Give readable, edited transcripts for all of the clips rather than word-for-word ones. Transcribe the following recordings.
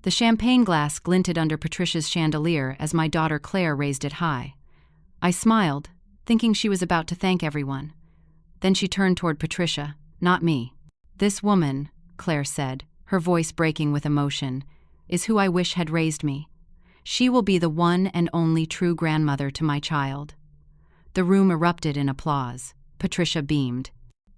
The champagne glass glinted under Patricia's chandelier as my daughter Claire raised it high. I smiled, thinking she was about to thank everyone. Then she turned toward Patricia, not me. "This woman," Claire said, her voice breaking with emotion, "is who I wish had raised me. She will be the one and only true grandmother to my child." The room erupted in applause. Patricia beamed.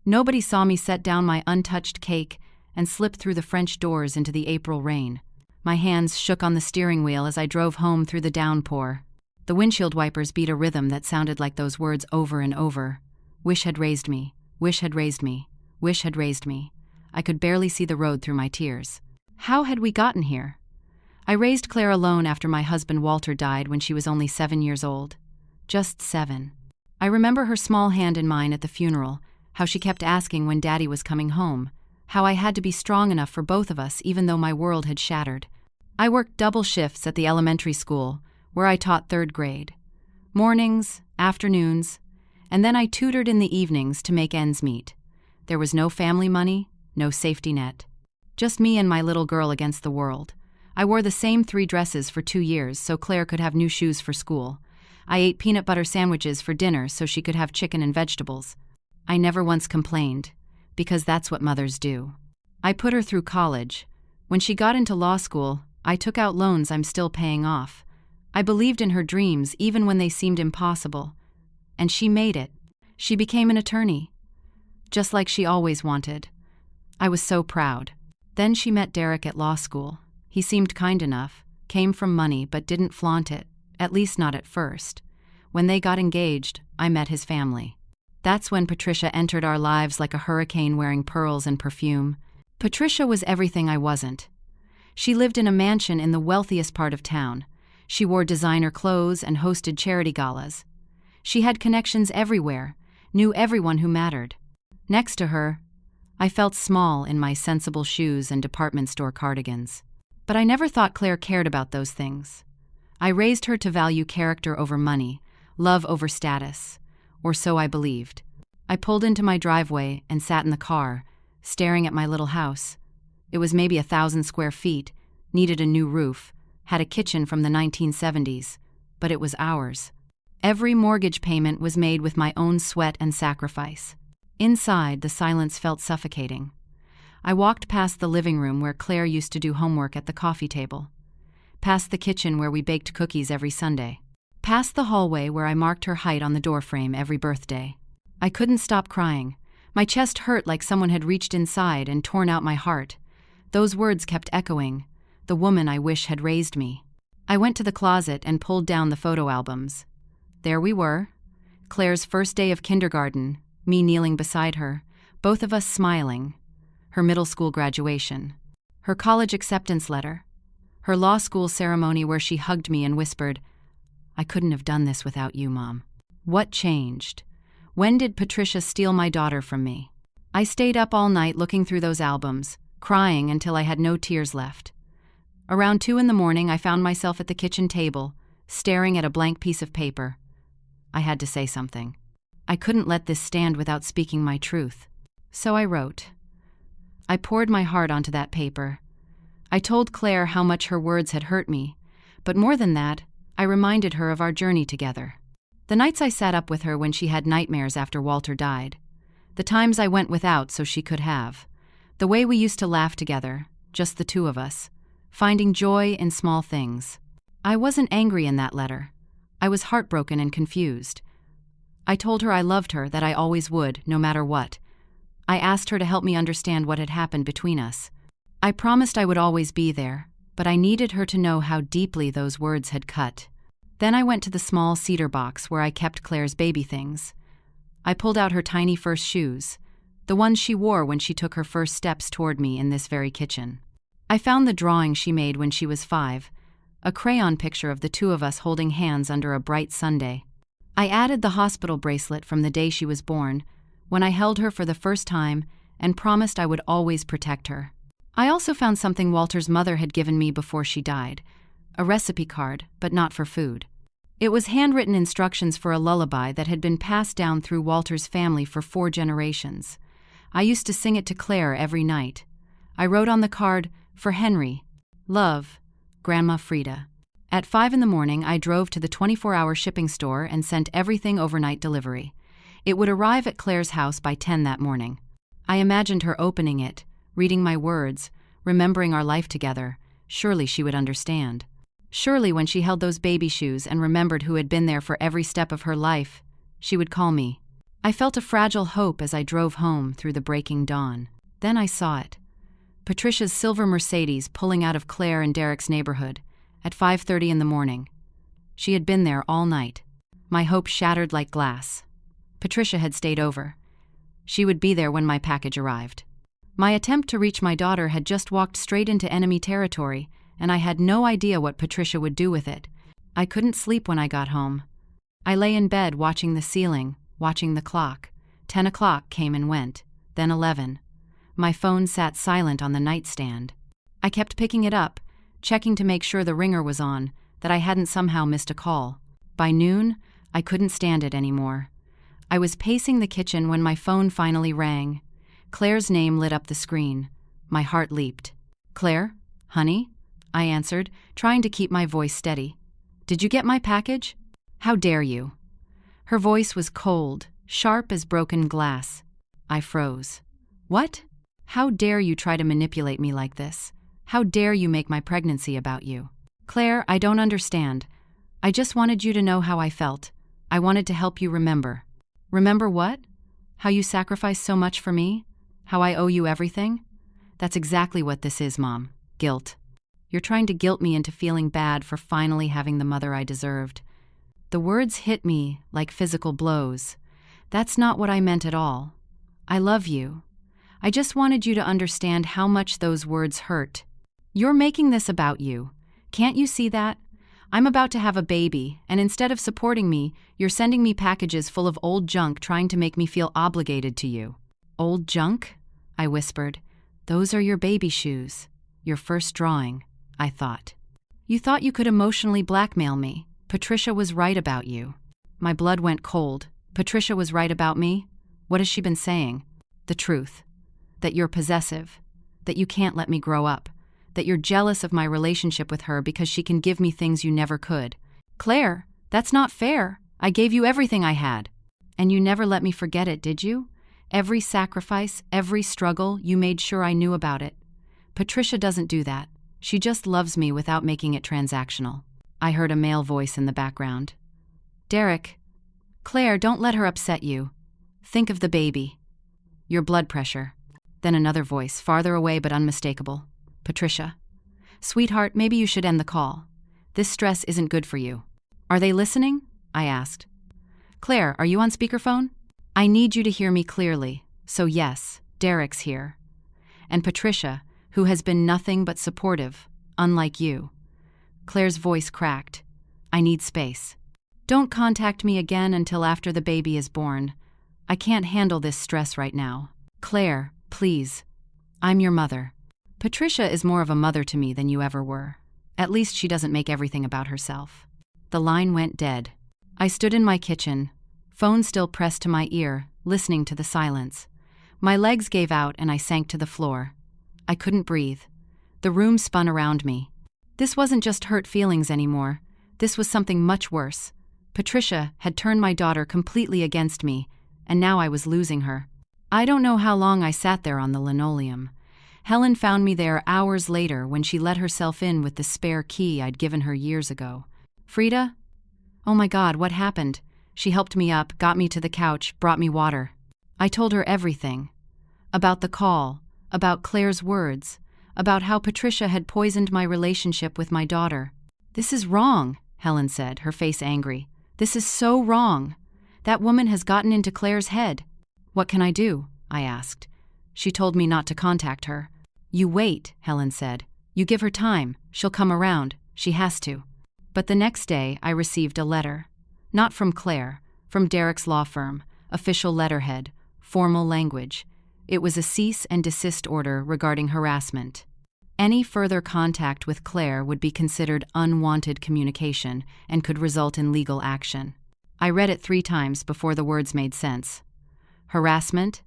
Nobody saw me set down my untouched cake and slip through the French doors into the April rain. My hands shook on the steering wheel as I drove home through the downpour. The windshield wipers beat a rhythm that sounded like those words over and over. Wish had raised me, wish had raised me, wish had raised me. I could barely see the road through my tears. How had we gotten here? I raised Claire alone after my husband Walter died when she was only 7 years old. Just 7. I remember her small hand in mine at the funeral, how she kept asking when Daddy was coming home, how I had to be strong enough for both of us even though my world had shattered. I worked double shifts at the elementary school, where I taught 3rd grade. Mornings, afternoons, and then I tutored in the evenings to make ends meet. There was no family money, no safety net. Just me and my little girl against the world. I wore the same 3 dresses for 2 years so Claire could have new shoes for school. I ate peanut butter sandwiches for dinner so she could have chicken and vegetables. I never once complained, because that's what mothers do. I put her through college. When she got into law school, I took out loans I'm still paying off. I believed in her dreams even when they seemed impossible. And she made it. She became an attorney. Just like she always wanted. I was so proud. Then she met Derek at law school. He seemed kind enough, came from money but didn't flaunt it, at least not at first. When they got engaged, I met his family. That's when Patricia entered our lives like a hurricane wearing pearls and perfume. Patricia was everything I wasn't. She lived in a mansion in the wealthiest part of town. She wore designer clothes and hosted charity galas. She had connections everywhere, knew everyone who mattered. Next to her, I felt small in my sensible shoes and department store cardigans. But I never thought Claire cared about those things. I raised her to value character over money, love over status, or so I believed. I pulled into my driveway and sat in the car, staring at my little house. It was maybe 1,000 square feet, needed a new roof, had a kitchen from the 1970s, but it was ours. Every mortgage payment was made with my own sweat and sacrifice. Inside, the silence felt suffocating. I walked past the living room where Claire used to do homework at the coffee table, past the kitchen where we baked cookies every Sunday, past the hallway where I marked her height on the doorframe every birthday. I couldn't stop crying. My chest hurt like someone had reached inside and torn out my heart. Those words kept echoing, the woman I wish had raised me. I went to the closet and pulled down the photo albums. There we were, Claire's first day of kindergarten, me kneeling beside her, both of us smiling, her middle school graduation, her college acceptance letter, her law school ceremony where she hugged me and whispered, "I couldn't have done this without you, Mom." What changed? When did Patricia steal my daughter from me? I stayed up all night looking through those albums, crying until I had no tears left. Around 2 in the morning, I found myself at the kitchen table, staring at a blank piece of paper. I had to say something. I couldn't let this stand without speaking my truth. So I wrote. I poured my heart onto that paper. I told Claire how much her words had hurt me, but more than that, I reminded her of our journey together. The nights I sat up with her when she had nightmares after Walter died. The times I went without so she could have. The way we used to laugh together, just the 2 of us, finding joy in small things. I wasn't angry in that letter. I was heartbroken and confused. I told her I loved her, that I always would, no matter what. I asked her to help me understand what had happened between us. I promised I would always be there, but I needed her to know how deeply those words had cut. Then I went to the small cedar box where I kept Claire's baby things. I pulled out her tiny first shoes, the ones she wore when she took her first steps toward me in this very kitchen. I found the drawing she made when she was 5, a crayon picture of the 2 of us holding hands under a bright Sunday. I added the hospital bracelet from the day she was born, when I held her for the first time and promised I would always protect her. I also found something Walter's mother had given me before she died, a recipe card, but not for food. It was handwritten instructions for a lullaby that had been passed down through Walter's family for 4 generations. I used to sing it to Claire every night. I wrote on the card, "For Henry." Love, Grandma Frida. At 5 in the morning, I drove to the 24-hour shipping store and sent everything overnight delivery. It would arrive at Claire's house by 10 that morning. I imagined her opening it, reading my words, remembering our life together. Surely she would understand. Surely when she held those baby shoes and remembered who had been there for every step of her life, she would call me. I felt a fragile hope as I drove home through the breaking dawn. Then I saw it. Patricia's silver Mercedes pulling out of Claire and Derek's neighborhood at 5:30 in the morning. She had been there all night. My hope shattered like glass. Patricia had stayed over. She would be there when my package arrived. My attempt to reach my daughter had just walked straight into enemy territory, and I had no idea what Patricia would do with it. I couldn't sleep when I got home. I lay in bed watching the ceiling, watching the clock. 10 o'clock came and went, then 11. My phone sat silent on the nightstand. I kept picking it up, checking to make sure the ringer was on, that I hadn't somehow missed a call. By noon, I couldn't stand it anymore. I was pacing the kitchen when my phone finally rang. Claire's name lit up the screen. My heart leaped. "Claire? Honey?" I answered, trying to keep my voice steady. "Did you get my package?" "How dare you?" Her voice was cold, sharp as broken glass. I froze. "What? How dare you try to manipulate me like this? How dare you make my pregnancy about you?" "Claire, I don't understand. I just wanted you to know how I felt. I wanted to help you remember." "Remember what? How you sacrificed so much for me? How I owe you everything?" "That's exactly what this is, Mom. Guilt. You're trying to guilt me into feeling bad for finally having the mother I deserved." The words hit me like physical blows. "That's not what I meant at all. I love you. I just wanted you to understand how much those words hurt. You're making this about you. Can't you see that? I'm about to have a baby, and instead of supporting me, you're sending me packages full of old junk trying to make me feel obligated to you." "Old junk?" I whispered. "Those are your baby shoes. Your first drawing," I thought. "You thought you could emotionally blackmail me. Patricia was right about you." My blood went cold. Patricia was right about me? What has she been saying? The truth. That you're possessive. That you can't let me grow up. That you're jealous of my relationship with her because she can give me things you never could. "Claire, that's not fair. I gave you everything I had." "And you never let me forget it, did you? Every sacrifice, every struggle, you made sure I knew about it." "Patricia doesn't do that. She just loves me without making it transactional." I heard a male voice in the background. "Derek. Claire, don't let her upset you. Think of the baby. Your blood pressure." Then another voice, farther away but unmistakable. "Patricia. Sweetheart, maybe you should end the call. This stress isn't good for you." "Are they listening?" I asked. "Claire, are you on speakerphone?" "I need you to hear me clearly. So yes, Derek's here. And Patricia, who has been nothing but supportive, unlike you." Claire's voice cracked. "I need space. Don't contact me again until after the baby is born. I can't handle this stress right now. Claire, please. I'm your mother." "Patricia is more of a mother to me than you ever were. At least she doesn't make everything about herself." The line went dead. I stood in my kitchen, phone still pressed to my ear, listening to the silence. My legs gave out and I sank to the floor. I couldn't breathe. The room spun around me. This wasn't just hurt feelings anymore. This was something much worse. Patricia had turned my daughter completely against me, and now I was losing her. I don't know how long I sat there on the linoleum. Helen found me there hours later when she let herself in with the spare key I'd given her years ago. "Frida? Oh my God, what happened?" She helped me up, got me to the couch, brought me water. I told her everything. About the call, about Claire's words, about how Patricia had poisoned my relationship with my daughter. "This is wrong," Helen said, her face angry. "This is so wrong. That woman has gotten into Claire's head." "What can I do?" I asked. She told me not to contact her. "You wait," Helen said. "You give her time. She'll come around. She has to." But the next day I received a letter. Not from Claire, from Derek's law firm, official letterhead, formal language. It was a cease and desist order regarding harassment. Any further contact with Claire would be considered unwanted communication and could result in legal action. I read it 3 times before the words made sense. Harassment,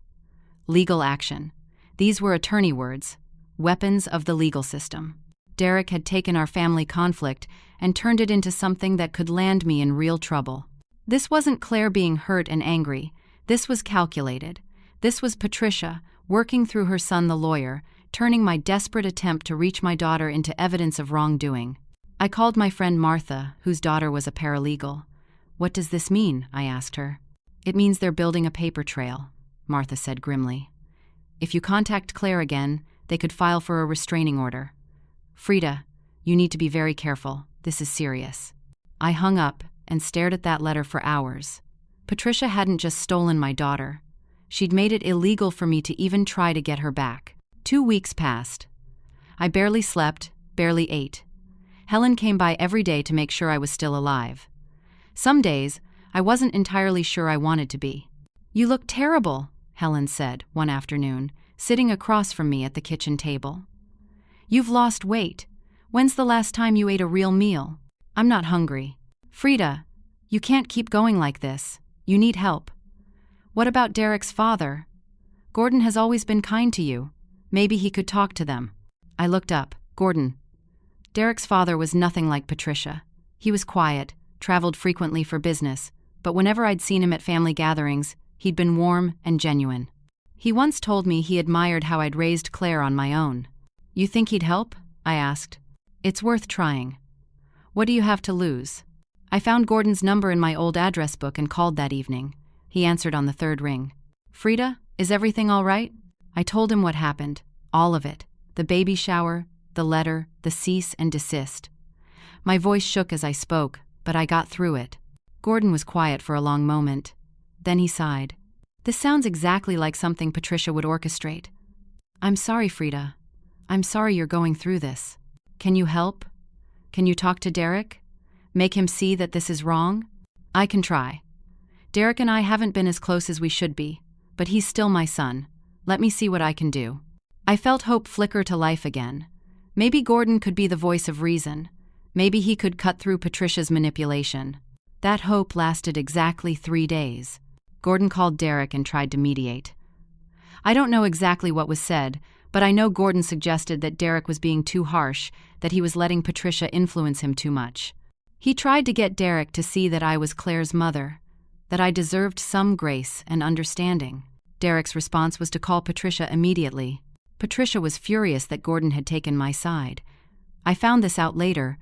legal action. These were attorney words, weapons of the legal system. Derek had taken our family conflict and turned it into something that could land me in real trouble. This wasn't Claire being hurt and angry. This was calculated. This was Patricia, working through her son the lawyer, turning my desperate attempt to reach my daughter into evidence of wrongdoing. I called my friend Martha, whose daughter was a paralegal. "What does this mean?" I asked her. "It means they're building a paper trail," Martha said grimly. "If you contact Claire again, they could file for a restraining order. Frida, you need to be very careful. This is serious." I hung up and stared at that letter for hours. Patricia hadn't just stolen my daughter. She'd made it illegal for me to even try to get her back. 2 weeks passed. I barely slept, barely ate. Helen came by every day to make sure I was still alive. Some days, I wasn't entirely sure I wanted to be. "You look terrible," Helen said one afternoon, sitting across from me at the kitchen table. "You've lost weight. When's the last time you ate a real meal?" "I'm not hungry." "Frida, you can't keep going like this. You need help." "What about Derek's father? Gordon has always been kind to you. Maybe he could talk to them." I looked up. Gordon. Derek's father was nothing like Patricia. He was quiet, traveled frequently for business, but whenever I'd seen him at family gatherings, he'd been warm and genuine. He once told me he admired how I'd raised Claire on my own. "You think he'd help?" I asked. "It's worth trying. What do you have to lose?" I found Gordon's number in my old address book and called that evening. He answered on the third ring. "Frida, is everything all right?" I told him what happened, all of it, the baby shower, the letter, the cease and desist. My voice shook as I spoke, but I got through it. Gordon was quiet for a long moment. Then he sighed. "This sounds exactly like something Patricia would orchestrate." "I'm sorry, Frida. I'm sorry you're going through this. Can you help? Can you talk to Derek? Make him see that this is wrong?" "I can try. Derek and I haven't been as close as we should be, but he's still my son. Let me see what I can do." I felt hope flicker to life again. Maybe Gordon could be the voice of reason. Maybe he could cut through Patricia's manipulation. That hope lasted exactly 3 days. Gordon called Derek and tried to mediate. I don't know exactly what was said, but I know Gordon suggested that Derek was being too harsh, that he was letting Patricia influence him too much. He tried to get Derek to see that I was Claire's mother, that I deserved some grace and understanding. Derek's response was to call Patricia immediately. Patricia was furious that Gordon had taken my side. I found this out later,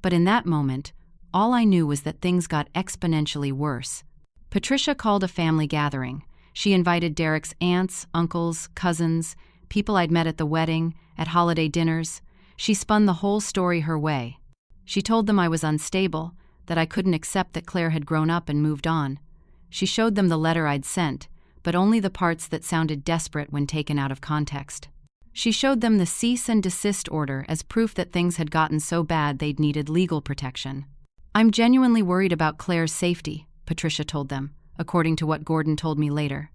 but in that moment, all I knew was that things got exponentially worse. Patricia called a family gathering. She invited Derek's aunts, uncles, cousins, people I'd met at the wedding, at holiday dinners. She spun the whole story her way. She told them I was unstable, that I couldn't accept that Claire had grown up and moved on. She showed them the letter I'd sent, but only the parts that sounded desperate when taken out of context. She showed them the cease and desist order as proof that things had gotten so bad they'd needed legal protection. "I'm genuinely worried about Claire's safety," Patricia told them, according to what Gordon told me later.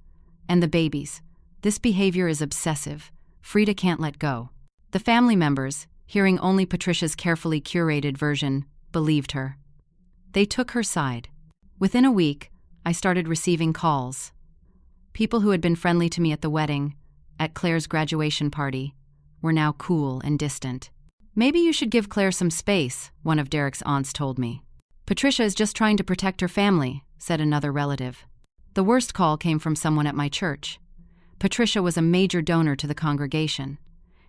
"And the babies. This behavior is obsessive. Frida can't let go." The family members, hearing only Patricia's carefully curated version, believed her. They took her side. Within a week, I started receiving calls. People who had been friendly to me at the wedding, at Claire's graduation party, were now cool and distant. "Maybe you should give Claire some space," one of Derek's aunts told me. "Patricia is just trying to protect her family," said another relative. The worst call came from someone at my church. Patricia was a major donor to the congregation.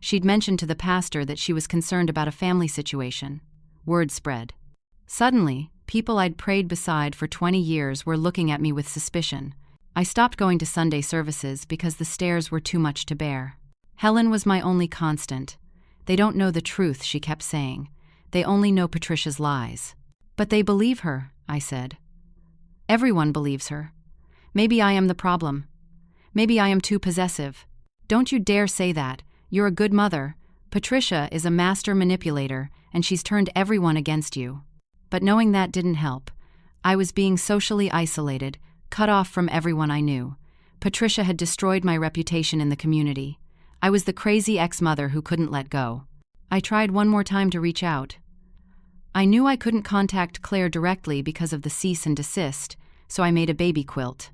She'd mentioned to the pastor that she was concerned about a family situation. Word spread. Suddenly, people I'd prayed beside for 20 years were looking at me with suspicion. I stopped going to Sunday services because the stares were too much to bear. Helen was my only constant. "They don't know the truth," she kept saying. "They only know Patricia's lies." "But they believe her," I said. "Everyone believes her. Maybe I am the problem. Maybe I am too possessive." "Don't you dare say that. You're a good mother. Patricia is a master manipulator, and she's turned everyone against you." But knowing that didn't help. I was being socially isolated, cut off from everyone I knew. Patricia had destroyed my reputation in the community. I was the crazy ex-mother who couldn't let go. I tried one more time to reach out. I knew I couldn't contact Claire directly because of the cease and desist, so I made a baby quilt.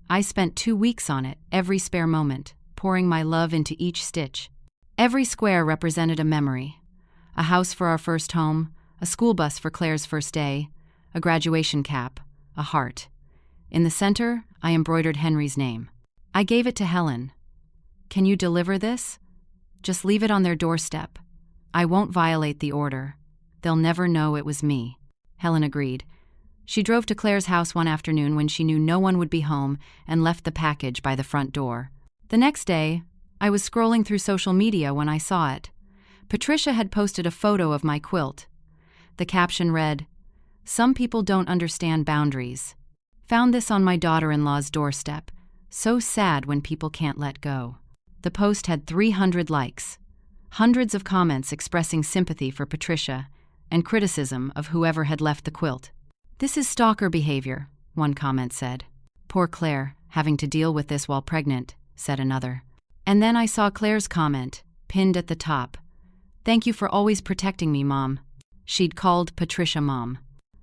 I spent 2 weeks on it, every spare moment, pouring my love into each stitch. Every square represented a memory. A house for our first home, a school bus for Claire's first day, a graduation cap, a heart. In the center, I embroidered Henry's name. I gave it to Helen. Can you deliver this? Just leave it on their doorstep. I won't violate the order. They'll never know it was me. Helen agreed. She drove to Claire's house one afternoon when she knew no one would be home and left the package by the front door. The next day, I was scrolling through social media when I saw it. Patricia had posted a photo of my quilt. The caption read, "Some people don't understand boundaries. Found this on my daughter-in-law's doorstep. So sad when people can't let go." The post had 300 likes, hundreds of comments expressing sympathy for Patricia, and criticism of whoever had left the quilt. "This is stalker behavior," one comment said. "Poor Claire, having to deal with this while pregnant," said another. And then I saw Claire's comment, pinned at the top. "Thank you for always protecting me, Mom." She'd called Patricia Mom.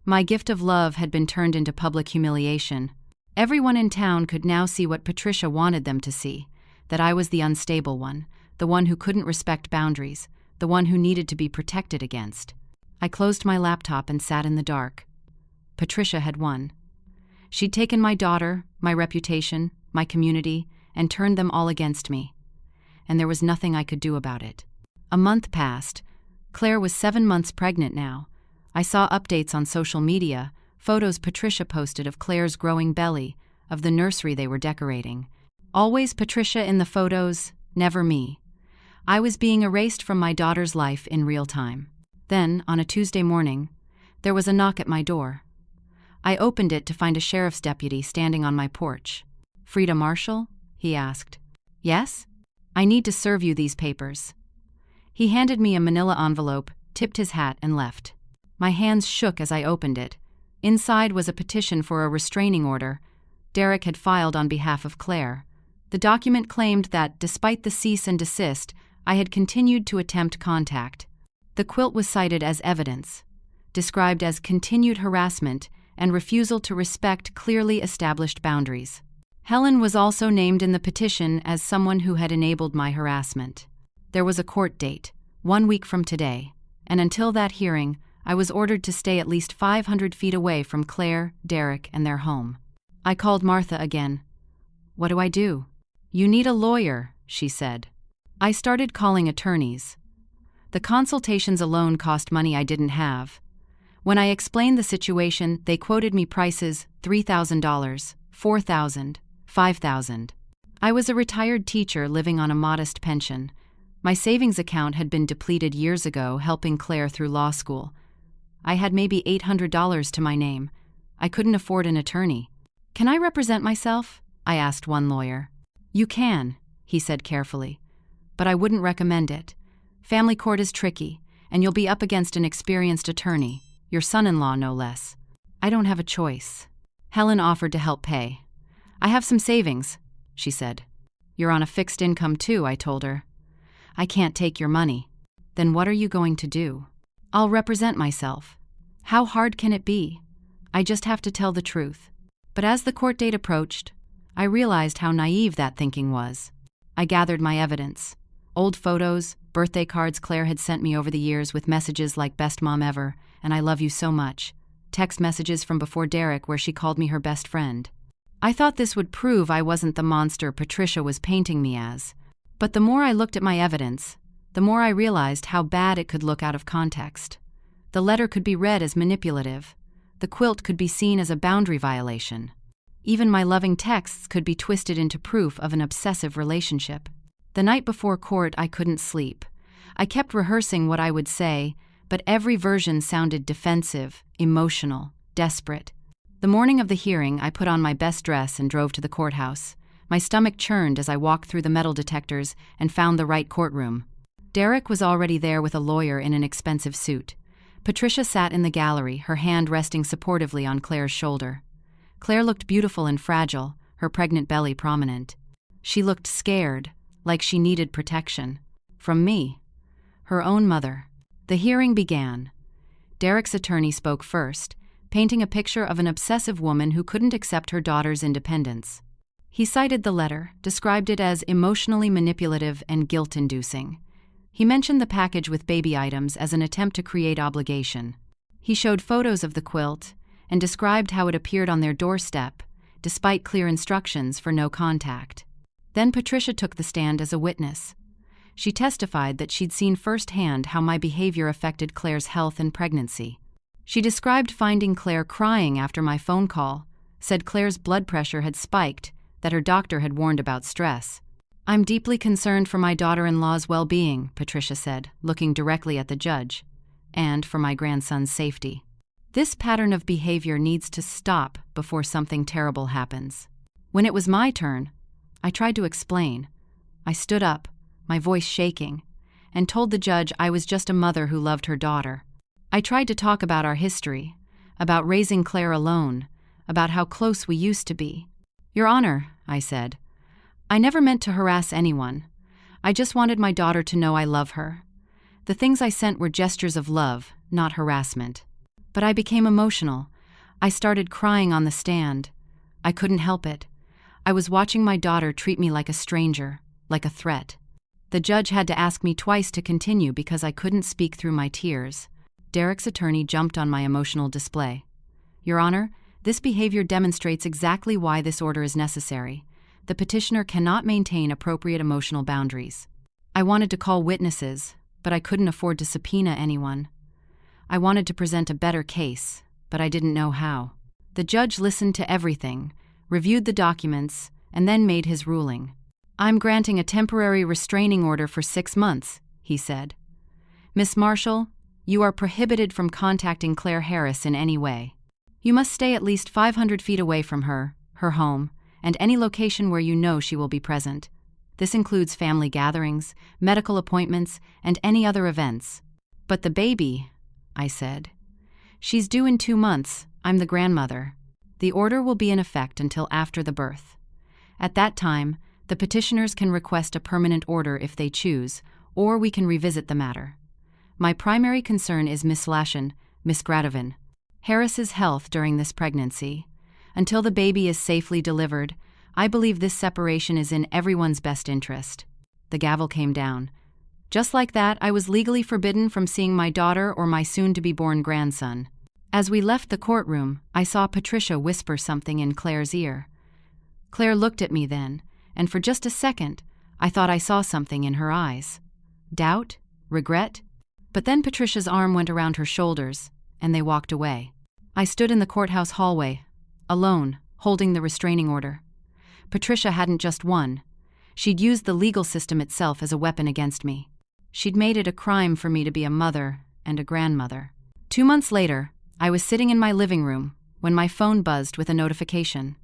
My gift of love had been turned into public humiliation. Everyone in town could now see what Patricia wanted them to see, that I was the unstable one, the one who couldn't respect boundaries, the one who needed to be protected against. I closed my laptop and sat in the dark. Patricia had won. She'd taken my daughter, my reputation, my community, and turned them all against me. And there was nothing I could do about it. A month passed. Claire was 7 months pregnant now. I saw updates on social media, photos Patricia posted of Claire's growing belly, of the nursery they were decorating. Always Patricia in the photos, never me. I was being erased from my daughter's life in real time. Then, on a Tuesday morning, there was a knock at my door. I opened it to find a sheriff's deputy standing on my porch. "Frida Marshall?" he asked. "Yes? I need to serve you these papers." He handed me a manila envelope, tipped his hat, and left. My hands shook as I opened it. Inside was a petition for a restraining order Derek had filed on behalf of Claire. The document claimed that, despite the cease and desist, I had continued to attempt contact. The quilt was cited as evidence, described as continued harassment and refusal to respect clearly established boundaries. Helen was also named in the petition as someone who had enabled my harassment. There was a court date, 1 week from today, and until that hearing, I was ordered to stay at least 500 feet away from Claire, Derek, and their home. I called Martha again. "What do I do?" "You need a lawyer," she said. I started calling attorneys. The consultations alone cost money I didn't have. When I explained the situation, they quoted me prices $3,000, $4,000, $5,000. I was a retired teacher living on a modest pension. My savings account had been depleted years ago helping Claire through law school. I had maybe $800 to my name. I couldn't afford an attorney. "Can I represent myself?" I asked one lawyer. "You can," he said carefully, "but I wouldn't recommend it. Family court is tricky, and you'll be up against an experienced attorney, your son-in-law no less." "I don't have a choice." Helen offered to help pay. "I have some savings," she said. "You're on a fixed income too," I told her. "I can't take your money." "Then what are you going to do?" "I'll represent myself." "How hard can it be?" "I just have to tell the truth." But as the court date approached, I realized how naive that thinking was. I gathered my evidence. Old photos, birthday cards Claire had sent me over the years with messages like "Best Mom Ever" and "I love you so much." Text messages from before Derek where she called me her best friend. I thought this would prove I wasn't the monster Patricia was painting me as. But the more I looked at my evidence, the more I realized how bad it could look out of context. The letter could be read as manipulative. The quilt could be seen as a boundary violation. Even my loving texts could be twisted into proof of an obsessive relationship. The night before court, I couldn't sleep. I kept rehearsing what I would say, but every version sounded defensive, emotional, desperate. The morning of the hearing, I put on my best dress and drove to the courthouse. My stomach churned as I walked through the metal detectors and found the right courtroom. Derek was already there with a lawyer in an expensive suit. Patricia sat in the gallery, her hand resting supportively on Claire's shoulder. Claire looked beautiful and fragile, her pregnant belly prominent. She looked scared, like she needed protection. From me, her own mother. The hearing began. Derek's attorney spoke first, painting a picture of an obsessive woman who couldn't accept her daughter's independence. He cited the letter, described it as emotionally manipulative and guilt-inducing. He mentioned the package with baby items as an attempt to create obligation. He showed photos of the quilt and described how it appeared on their doorstep, despite clear instructions for no contact. Then Patricia took the stand as a witness. She testified that she'd seen firsthand how my behavior affected Claire's health and pregnancy. She described finding Claire crying after my phone call, said Claire's blood pressure had spiked, that her doctor had warned about stress. "I'm deeply concerned for my daughter-in-law's well-being," Patricia said, looking directly at the judge, "and for my grandson's safety. This pattern of behavior needs to stop before something terrible happens." When it was my turn, I tried to explain. I stood up, my voice shaking, and told the judge I was just a mother who loved her daughter. I tried to talk about our history, about raising Claire alone, about how close we used to be. "Your Honor," I said, "I never meant to harass anyone. I just wanted my daughter to know I love her. The things I sent were gestures of love, not harassment." But I became emotional. I started crying on the stand. I couldn't help it. I was watching my daughter treat me like a stranger, like a threat. The judge had to ask me twice to continue because I couldn't speak through my tears. Derek's attorney jumped on my emotional display. "Your Honor, this behavior demonstrates exactly why this order is necessary. The petitioner cannot maintain appropriate emotional boundaries." I wanted to call witnesses, but I couldn't afford to subpoena anyone. I wanted to present a better case, but I didn't know how. The judge listened to everything, reviewed the documents, and then made his ruling. "I'm granting a temporary restraining order for 6 months," he said. "Miss Marshall, you are prohibited from contacting Claire Harris in any way. You must stay at least 500 feet away from her, her home, and any location where you know she will be present. This includes family gatherings, medical appointments, and any other events." "But the baby," I said. "She's due in 2 months. I'm the grandmother. The order will be in effect until after the birth. At that time, the petitioners can request a permanent order if they choose, or we can revisit the matter. My primary concern is Miss Gradovin, Harris's health during this pregnancy. Until the baby is safely delivered, I believe this separation is in everyone's best interest." The gavel came down. Just like that, I was legally forbidden from seeing my daughter or my soon-to-be-born grandson. As we left the courtroom, I saw Patricia whisper something in Claire's ear. Claire looked at me then, and for just a second, I thought I saw something in her eyes. Doubt? Regret? But then Patricia's arm went around her shoulders, and they walked away. I stood in the courthouse hallway, alone, holding the restraining order. Patricia hadn't just won. She'd used the legal system itself as a weapon against me. She'd made it a crime for me to be a mother and a grandmother. 2 months later, I was sitting in my living room when my phone buzzed with a notification.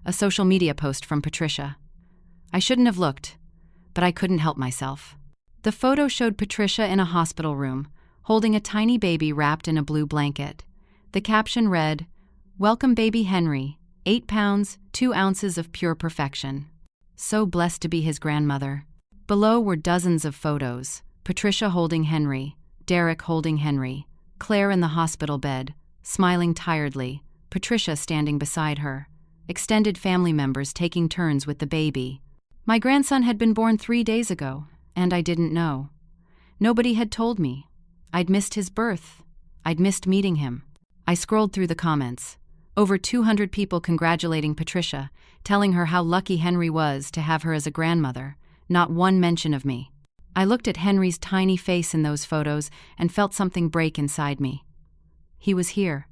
A social media post from Patricia. I shouldn't have looked, but I couldn't help myself. The photo showed Patricia in a hospital room, holding a tiny baby wrapped in a blue blanket. The caption read, "Welcome baby Henry, 8 pounds, 2 ounces of pure perfection. So blessed to be his grandmother." Below were dozens of photos, Patricia holding Henry, Derek holding Henry, Claire in the hospital bed, smiling tiredly, Patricia standing beside her, extended family members taking turns with the baby. My grandson had been born 3 days ago, and I didn't know. Nobody had told me. I'd missed his birth. I'd missed meeting him. I scrolled through the comments. Over 200 people congratulating Patricia, telling her how lucky Henry was to have her as a grandmother. Not one mention of me. I looked at Henry's tiny face in those photos and felt something break inside me. He was here.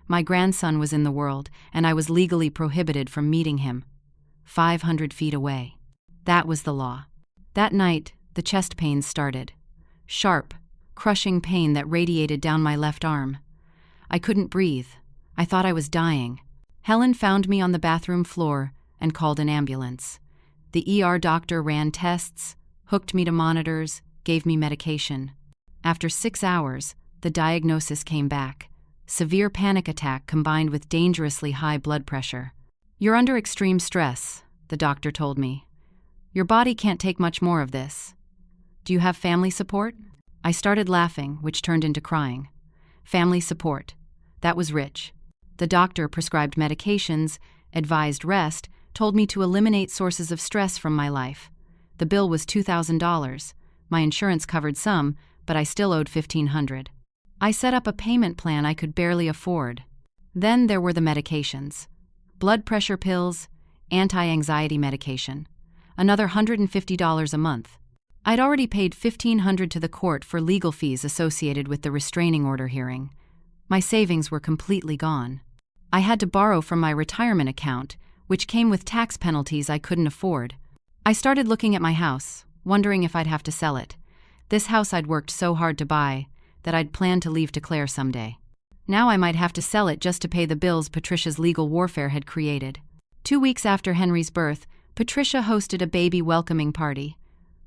My grandson was in the world, and I was legally prohibited from meeting him. 500 feet away. That was the law. That night, the chest pains started. Sharp, crushing pain that radiated down my left arm. I couldn't breathe. I thought I was dying. Helen found me on the bathroom floor and called an ambulance. The ER doctor ran tests, hooked me to monitors, gave me medication. After 6 hours, the diagnosis came back. Severe panic attack combined with dangerously high blood pressure. "You're under extreme stress," the doctor told me. "Your body can't take much more of this. Do you have family support?" I started laughing, which turned into crying. Family support. That was rich. The doctor prescribed medications, advised rest, told me to eliminate sources of stress from my life. The bill was $2,000, My insurance covered some, but I still owed $1,500. I set up a payment plan I could barely afford. Then there were the medications. Blood pressure pills, anti-anxiety medication. Another $150 a month. I'd already paid $1,500 to the court for legal fees associated with the restraining order hearing. My savings were completely gone. I had to borrow from my retirement account, which came with tax penalties I couldn't afford. I started looking at my house, wondering if I'd have to sell it. This house I'd worked so hard to buy that I'd planned to leave to Claire someday. Now I might have to sell it just to pay the bills Patricia's legal warfare had created. 2 weeks after Henry's birth, Patricia hosted a baby welcoming party.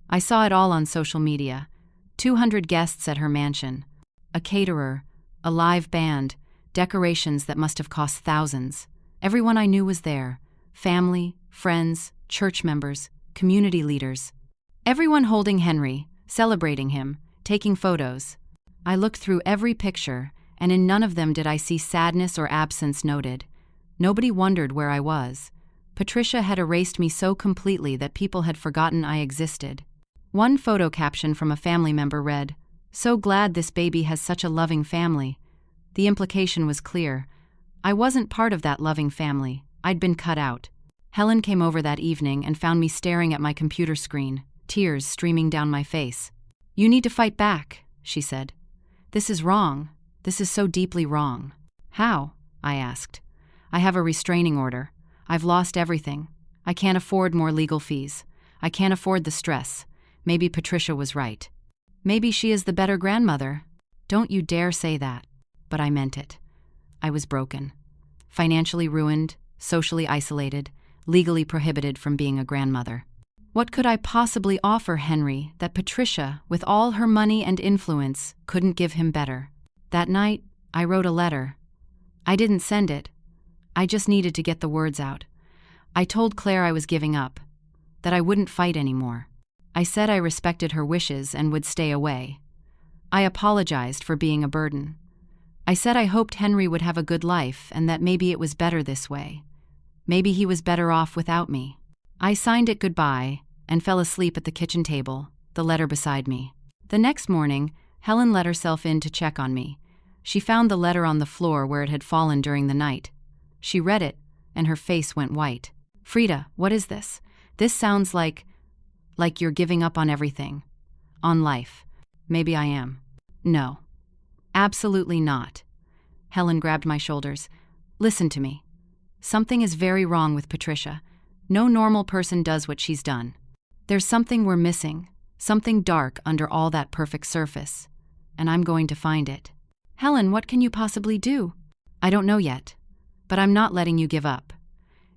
I saw it all on social media. 200 guests at her mansion. A caterer, a live band, decorations that must have cost thousands. Everyone I knew was there. Family, friends, church members, community leaders. Everyone holding Henry, celebrating him, taking photos. I looked through every picture, and in none of them did I see sadness or absence noted. Nobody wondered where I was. Patricia had erased me so completely that people had forgotten I existed. One photo caption from a family member read, "So glad this baby has such a loving family." The implication was clear. I wasn't part of that loving family. I'd been cut out. Helen came over that evening and found me staring at my computer screen, tears streaming down my face. "You need to fight back," she said. "This is wrong. This is so deeply wrong." "How?" I asked. "I have a restraining order. I've lost everything. I can't afford more legal fees. I can't afford the stress. Maybe Patricia was right. Maybe she is the better grandmother." "Don't you dare say that." But I meant it. I was broken. Financially ruined, socially isolated, legally prohibited from being a grandmother. What could I possibly offer Henry that Patricia, with all her money and influence, couldn't give him better? That night, I wrote a letter. I didn't send it. I just needed to get the words out. I told Claire I was giving up, that I wouldn't fight anymore. I said I respected her wishes and would stay away. I apologized for being a burden. I said I hoped Henry would have a good life and that maybe it was better this way. Maybe he was better off without me. I signed it goodbye and fell asleep at the kitchen table, the letter beside me. The next morning, Helen let herself in to check on me. She found the letter on the floor where it had fallen during the night. She read it, and her face went white. "Frida, what is this? This sounds like you're giving up on everything. On life." "Maybe I am." "No. Absolutely not." Helen grabbed my shoulders. "Listen to me. Something is very wrong with Patricia. No normal person does what she's done. There's something we're missing, something dark under all that perfect surface. And I'm going to find it." "Helen, what can you possibly do?" "I don't know yet, but I'm not letting you give up.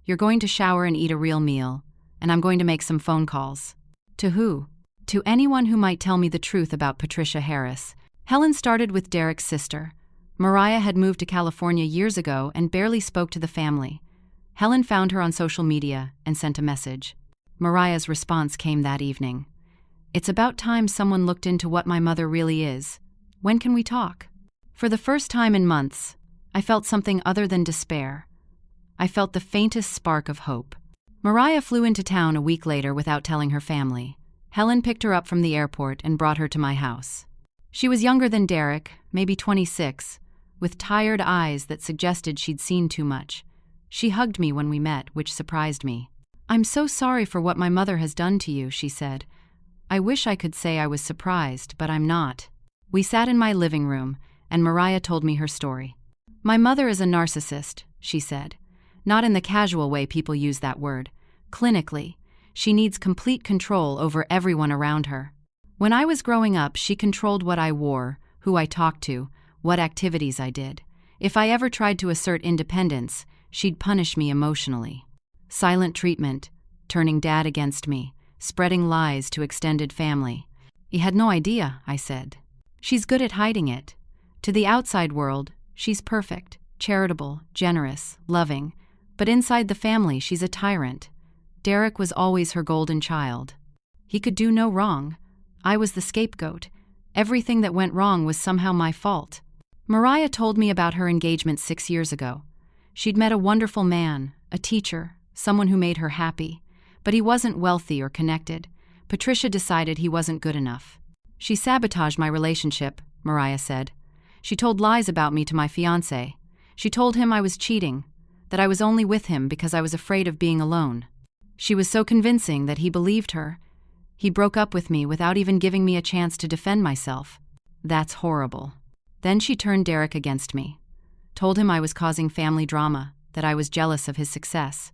You're going to shower and eat a real meal, and I'm going to make some phone calls." "To who?" "To anyone who might tell me the truth about Patricia Harris." Helen started with Derek's sister. Mariah had moved to California years ago and barely spoke to the family. Helen found her on social media and sent a message. Mariah's response came that evening. "It's about time someone looked into what my mother really is. When can we talk?" For the first time in months, I felt something other than despair. I felt the faintest spark of hope. Mariah flew into town a week later without telling her family. Helen picked her up from the airport and brought her to my house. She was younger than Derek, maybe 26, with tired eyes that suggested she'd seen too much. She hugged me when we met, which surprised me. "I'm so sorry for what my mother has done to you," she said. I wish I could say I was surprised, but I'm not. We sat in my living room, and Mariah told me her story. "My mother is a narcissist," she said. Not in the casual way people use that word. Clinically, she needs complete control over everyone around her. When I was growing up, she controlled what I wore, who I talked to, what activities I did. If I ever tried to assert independence, she'd punish me emotionally. Silent treatment, turning Dad against me, spreading lies to extended family. "You had no idea," I said. "She's good at hiding it. To the outside world, she's perfect, charitable, generous, loving. But inside the family, she's a tyrant. Derek was always her golden child. He could do no wrong. I was the scapegoat. Everything that went wrong was somehow my fault." Mariah told me about her engagement 6 years ago. She'd met a wonderful man, a teacher, someone who made her happy. But he wasn't wealthy or connected. Patricia decided he wasn't good enough. She sabotaged my relationship, Mariah said. She told lies about me to my fiancé. She told him I was cheating, that I was only with him because I was afraid of being alone. She was so convincing that he believed her. He broke up with me without even giving me a chance to defend myself. That's horrible. Then she turned Derek against me. Told him I was causing family drama, that I was jealous of his success.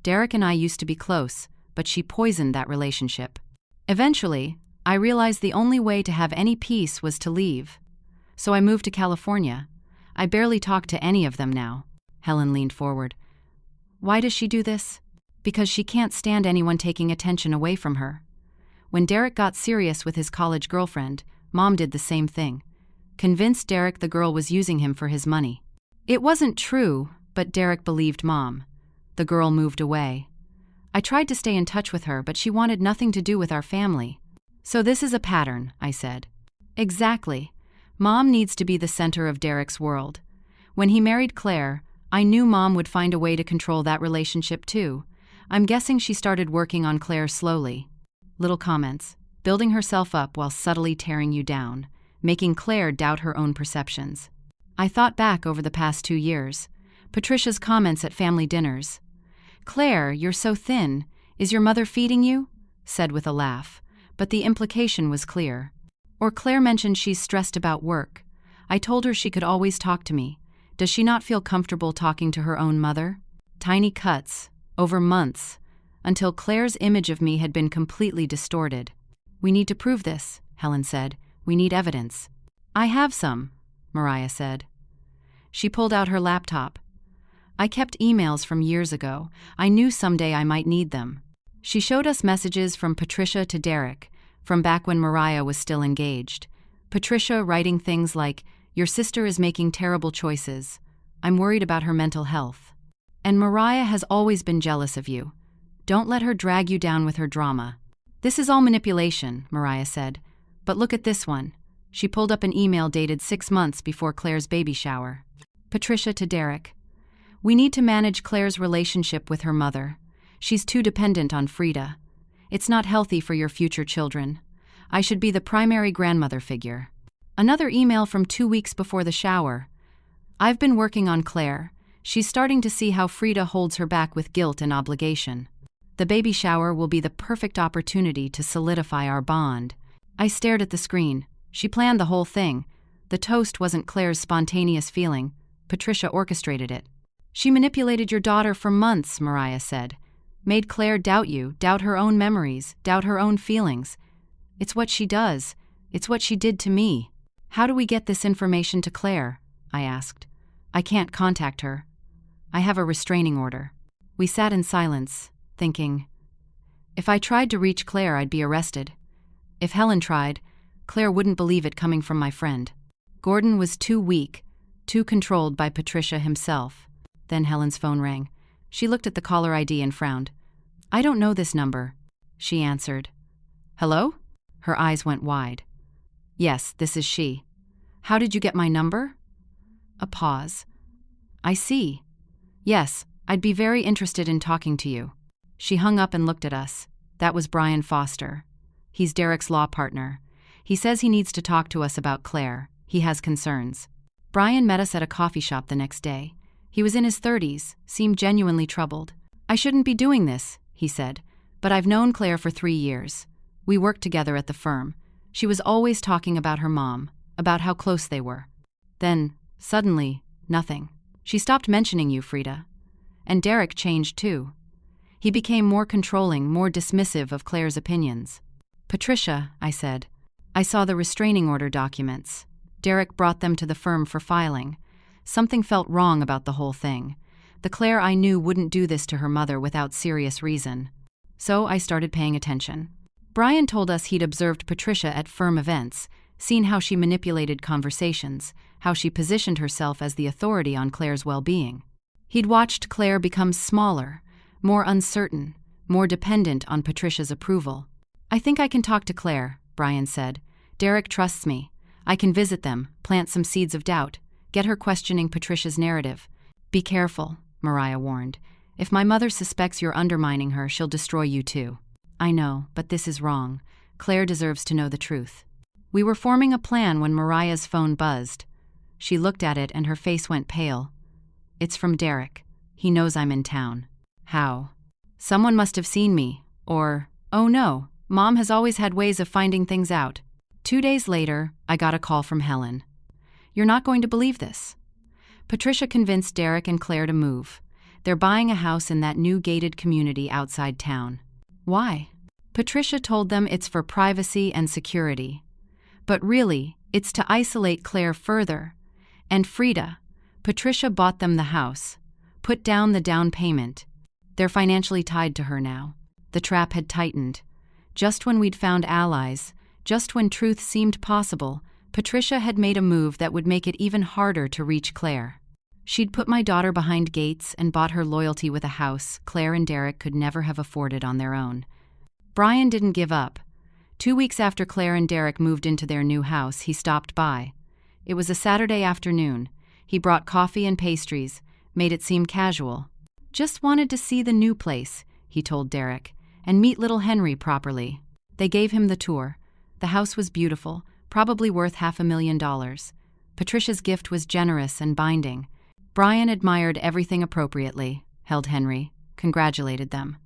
Derek and I used to be close, but she poisoned that relationship. Eventually, I realized the only way to have any peace was to leave. So I moved to California. I barely talk to any of them now. Helen leaned forward. Why does she do this? Because she can't stand anyone taking attention away from her. When Derek got serious with his college girlfriend, Mom did the same thing. Convinced Derek the girl was using him for his money. It wasn't true, but Derek believed Mom. The girl moved away. I tried to stay in touch with her, but she wanted nothing to do with our family. So this is a pattern, I said. Exactly. Mom needs to be the center of Derek's world. When he married Claire, I knew Mom would find a way to control that relationship too. I'm guessing she started working on Claire slowly. Little comments. Building herself up while subtly tearing you down, making Claire doubt her own perceptions. I thought back over the past 2 years. Patricia's comments at family dinners. Claire, you're so thin. Is your mother feeding you? Said with a laugh. But the implication was clear. Or Claire mentioned she's stressed about work. I told her she could always talk to me. Does she not feel comfortable talking to her own mother? Tiny cuts, over months, until Claire's image of me had been completely distorted. We need to prove this, Helen said. We need evidence. I have some, Mariah said. She pulled out her laptop. I kept emails from years ago. I knew someday I might need them. She showed us messages from Patricia to Derek, from back when Mariah was still engaged. Patricia writing things like, "Your sister is making terrible choices. I'm worried about her mental health. And Mariah has always been jealous of you. Don't let her drag you down with her drama." This is all manipulation, Mariah said. But look at this one. She pulled up an email dated 6 months before Claire's baby shower. Patricia to Derek. We need to manage Claire's relationship with her mother. She's too dependent on Frida. It's not healthy for your future children. I should be the primary grandmother figure. Another email from 2 weeks before the shower. I've been working on Claire. She's starting to see how Frida holds her back with guilt and obligation. The baby shower will be the perfect opportunity to solidify our bond. I stared at the screen. She planned the whole thing. The toast wasn't Claire's spontaneous feeling. Patricia orchestrated it. She manipulated your daughter for months, Mariah said. Made Claire doubt you, doubt her own memories, doubt her own feelings. It's what she does. It's what she did to me. How do we get this information to Claire? I asked. I can't contact her. I have a restraining order. We sat in silence, thinking. If I tried to reach Claire, I'd be arrested. If Helen tried, Claire wouldn't believe it coming from my friend. Gordon was too weak, too controlled by Patricia himself. Then Helen's phone rang. She looked at the caller ID and frowned. I don't know this number, she answered. Hello? Her eyes went wide. Yes, this is she. How did you get my number? A pause. I see. Yes, I'd be very interested in talking to you. She hung up and looked at us. That was Brian Foster. He's Derek's law partner. He says he needs to talk to us about Claire. He has concerns. Brian met us at a coffee shop the next day. He was in his 30s, seemed genuinely troubled. I shouldn't be doing this, he said, but I've known Claire for 3 years. We worked together at the firm. She was always talking about her mom, about how close they were. Then, suddenly, nothing. She stopped mentioning you, Frida. And Derek changed too. He became more controlling, more dismissive of Claire's opinions. Patricia, I said. I saw the restraining order documents. Derek brought them to the firm for filing. Something felt wrong about the whole thing. The Claire I knew wouldn't do this to her mother without serious reason. So I started paying attention. Brian told us he'd observed Patricia at firm events, seen how she manipulated conversations, how she positioned herself as the authority on Claire's well-being. He'd watched Claire become smaller, more uncertain, more dependent on Patricia's approval. I think I can talk to Claire, Brian said. Derek trusts me. I can visit them, plant some seeds of doubt, get her questioning Patricia's narrative. Be careful, Mariah warned. If my mother suspects you're undermining her, she'll destroy you too. I know, but this is wrong. Claire deserves to know the truth. We were forming a plan when Mariah's phone buzzed. She looked at it and her face went pale. It's from Derek. He knows I'm in town. How? Someone must have seen me. Or, oh no, Mom has always had ways of finding things out. 2 days later, I got a call from Helen. You're not going to believe this. Patricia convinced Derek and Claire to move. They're buying a house in that new gated community outside town. Why? Patricia told them it's for privacy and security. But really, it's to isolate Claire further. And Frida, Patricia bought them the house, put down the down payment. They're financially tied to her now. The trap had tightened. Just when we'd found allies, just when truth seemed possible, Patricia had made a move that would make it even harder to reach Claire. She'd put my daughter behind gates and bought her loyalty with a house Claire and Derek could never have afforded on their own. Brian didn't give up. 2 weeks after Claire and Derek moved into their new house, he stopped by. It was a Saturday afternoon. He brought coffee and pastries, made it seem casual. Just wanted to see the new place, he told Derek, and meet little Henry properly. They gave him the tour. The house was beautiful, probably worth $500,000. Patricia's gift was generous and binding. Brian admired everything appropriately, held Henry, congratulated them.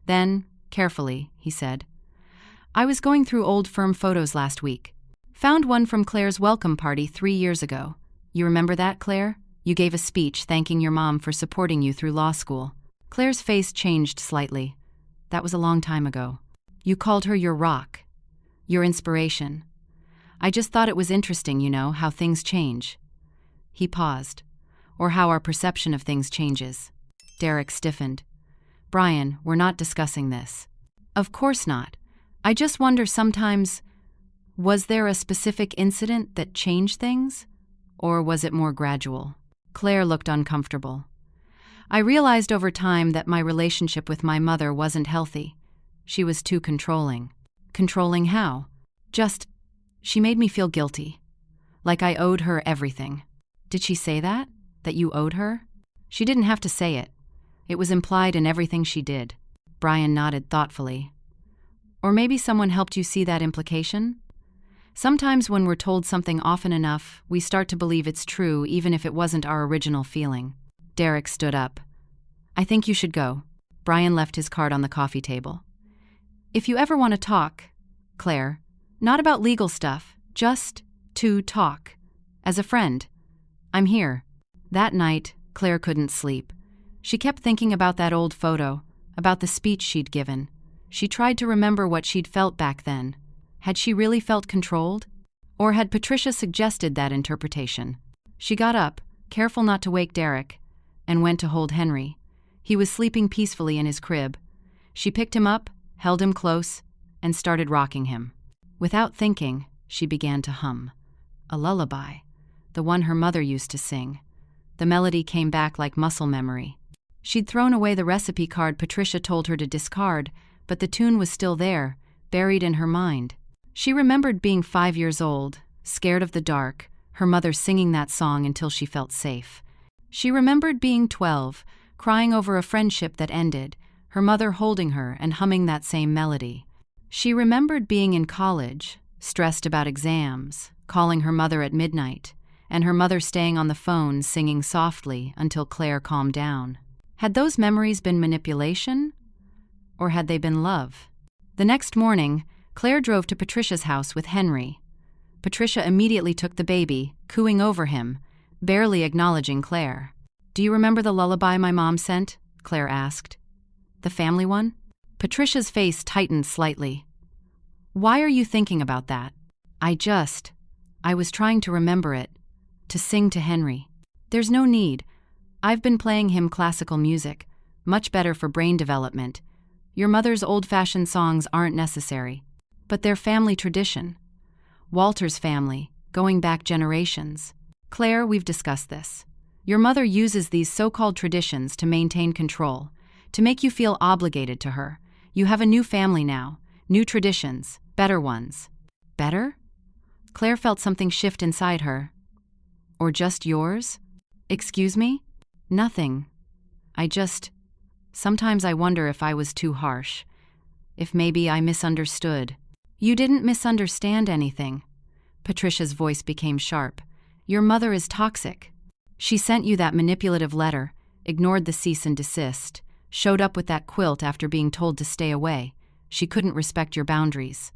Then, carefully, he said, I was going through old firm photos last week. Found one from Claire's welcome party 3 years ago. You remember that, Claire? You gave a speech thanking your mom for supporting you through law school. Claire's face changed slightly. That was a long time ago. You called her your rock, your inspiration. I just thought it was interesting, how things change. He paused. Or how our perception of things changes. Derek stiffened. Brian, we're not discussing this. Of course not. I just wonder sometimes, was there a specific incident that changed things? Or was it more gradual? Claire looked uncomfortable. I realized over time that my relationship with my mother wasn't healthy. She was too controlling. Controlling how? She made me feel guilty. Like I owed her everything. Did she say that? That you owed her? She didn't have to say it. It was implied in everything she did. Brian nodded thoughtfully. Or maybe someone helped you see that implication? Sometimes when we're told something often enough, we start to believe it's true even if it wasn't our original feeling. Derek stood up. I think you should go. Brian left his card on the coffee table. If you ever want to talk, Claire, not about legal stuff, just to talk. As a friend. I'm here. That night, Claire couldn't sleep. She kept thinking about that old photo, about the speech she'd given. She tried to remember what she'd felt back then. Had she really felt controlled? Or had Patricia suggested that interpretation? She got up, careful not to wake Derek, and went to hold Henry. He was sleeping peacefully in his crib. She picked him up, held him close, and started rocking him. Without thinking, she began to hum. A lullaby, the one her mother used to sing. The melody came back like muscle memory. She'd thrown away the recipe card Patricia told her to discard, but the tune was still there, buried in her mind. She remembered being 5 years old, scared of the dark, her mother singing that song until she felt safe. She remembered being 12, crying over a friendship that ended, her mother holding her and humming that same melody. She remembered being in college, stressed about exams, calling her mother at midnight, and her mother staying on the phone singing softly until Claire calmed down. Had those memories been manipulation? Or had they been love? The next morning, Claire drove to Patricia's house with Henry. Patricia immediately took the baby, cooing over him, barely acknowledging Claire. Do you remember the lullaby my mom sent? Claire asked. The family one? Patricia's face tightened slightly. Why are you thinking about that? I was trying to remember it. To sing to Henry. There's no need. I've been playing him classical music, much better for brain development. Your mother's old-fashioned songs aren't necessary. But they're family tradition. Walter's family, going back generations. Claire, we've discussed this. Your mother uses these so-called traditions to maintain control, to make you feel obligated to her. You have a new family now, new traditions, better ones. Better? Claire felt something shift inside her. Or just yours? Excuse me? Nothing. Sometimes I wonder if I was too harsh. if maybe I misunderstood. You didn't misunderstand anything. Patricia's voice became sharp. Your mother is toxic. She sent you that manipulative letter, ignored the cease and desist, showed up with that quilt after being told to stay away. She couldn't respect your boundaries.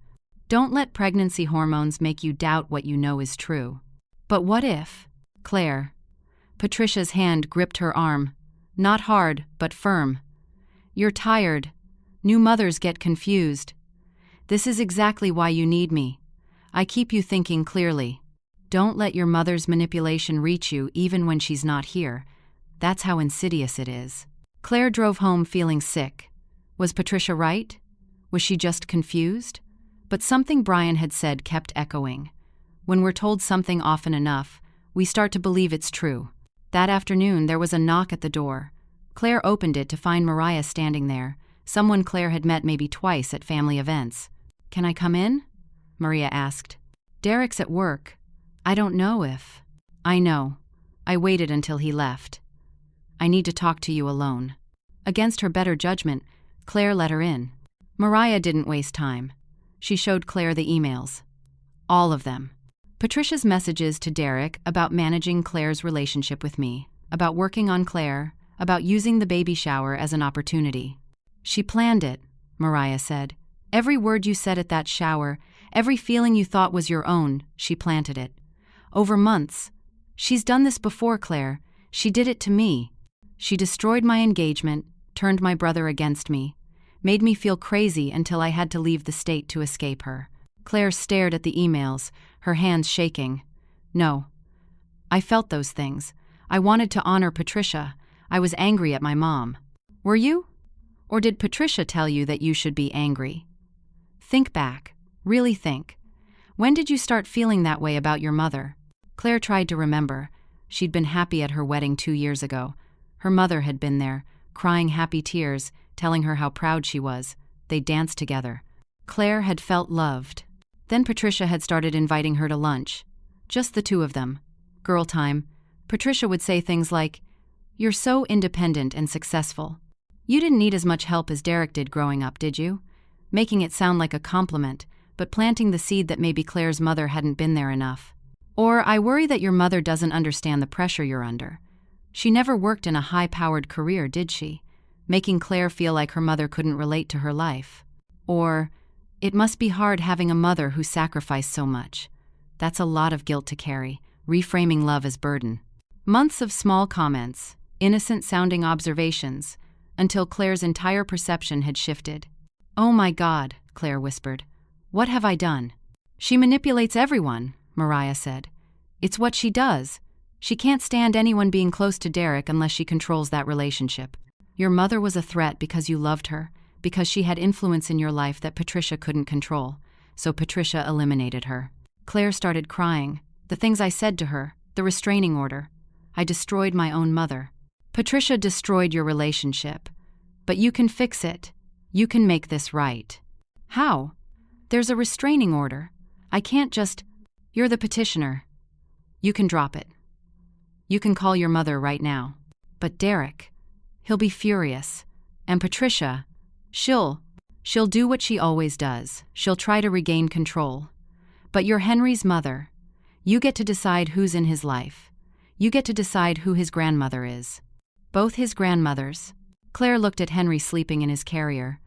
Don't let pregnancy hormones make you doubt what you know is true. But what if? Claire. Patricia's hand gripped her arm. Not hard, but firm. You're tired. New mothers get confused. This is exactly why you need me. I keep you thinking clearly. Don't let your mother's manipulation reach you even when she's not here. That's how insidious it is. Claire drove home feeling sick. Was Patricia right? Was she just confused? But something Brian had said kept echoing. When we're told something often enough, we start to believe it's true. That afternoon, there was a knock at the door. Claire opened it to find Mariah standing there, someone Claire had met maybe twice at family events. Can I come in? Maria asked. Derek's at work. I don't know if... I know. I waited until he left. I need to talk to you alone. Against her better judgment, Claire let her in. Mariah didn't waste time. She showed Claire the emails. All of them. Patricia's messages to Derek about managing Claire's relationship with me, about working on Claire, about using the baby shower as an opportunity. She planned it, Mariah said. Every word you said at that shower, every feeling you thought was your own, she planted it. Over months. She's done this before, Claire. She did it to me. She destroyed my engagement, turned my brother against me, made me feel crazy until I had to leave the state to escape her. Claire stared at the emails, her hands shaking. No. I felt those things. I wanted to honor Patricia. I was angry at my mom. Were you? Or did Patricia tell you that you should be angry? Think back. Really think. When did you start feeling that way about your mother? Claire tried to remember. She'd been happy at her wedding 2 years ago. Her mother had been there, crying happy tears, telling her how proud she was. They danced together. Claire had felt loved. Then Patricia had started inviting her to lunch. Just the two of them. Girl time. Patricia would say things like, "You're so independent and successful. You didn't need as much help as Derek did growing up, did you?" Making it sound like a compliment, but planting the seed that maybe Claire's mother hadn't been there enough. Or, "I worry that your mother doesn't understand the pressure you're under. She never worked in a high-powered career, did she?" Making Claire feel like her mother couldn't relate to her life. Or, "It must be hard having a mother who sacrificed so much. That's a lot of guilt to carry," reframing love as burden. Months of small comments, innocent-sounding observations, until Claire's entire perception had shifted. "Oh my God," Claire whispered. "What have I done?" "She manipulates everyone," Mariah said. "It's what she does. She can't stand anyone being close to Derek unless she controls that relationship. Your mother was a threat because you loved her, because she had influence in your life that Patricia couldn't control, so Patricia eliminated her." Claire started crying. "The things I said to her, the restraining order. I destroyed my own mother. Patricia destroyed your relationship. But you can fix it. You can make this right." "How?" "There's a restraining order. I can't just..." "You're the petitioner. You can drop it. You can call your mother right now." "But Derek, he'll be furious. And Patricia, she'll do what she always does. She'll try to regain control. But you're Henry's mother. You get to decide who's in his life. You get to decide who his grandmother is." Both his grandmothers. Claire looked at Henry sleeping in his carrier.